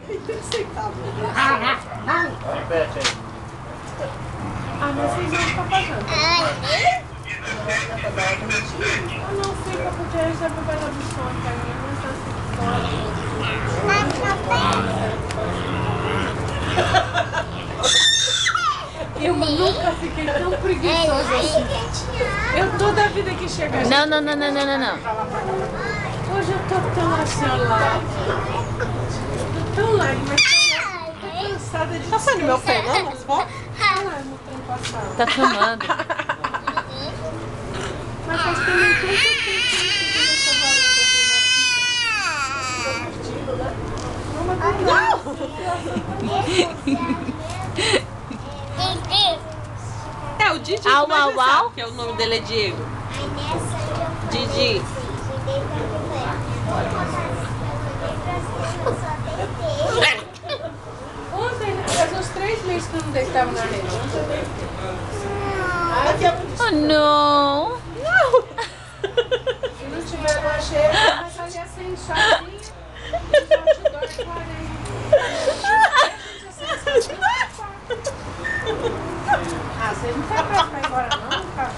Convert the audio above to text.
Repete aí. Ah, mas vocês vão ficar pagando. Ah, não fica, porque aí já vai dar do som pra mim, mas tá Eu nunca fiquei tão preguiçosa assim. Eu toda a vida que chega. Não, não, não, não, não, não, não. Hoje eu tô tão assim, live. Tô tão live, mas tô cansada de. Tá saindo meu pé, não? As fotos? Ah, no tempo passado. Tá filmando. Mas faz também tanto tempo que eu essa varanda aqui. Tô curtindo, né? É o Didi, Au, mas au, já sabe au. que é o nome dele é Diego. Didi. Ontem, faz uns 3 meses que eu não deitava na rede. Oh, não. Se não tiver uma cheia, vai fazer essa enxadinha. Ah, você não tá pra ficar embora não, cara?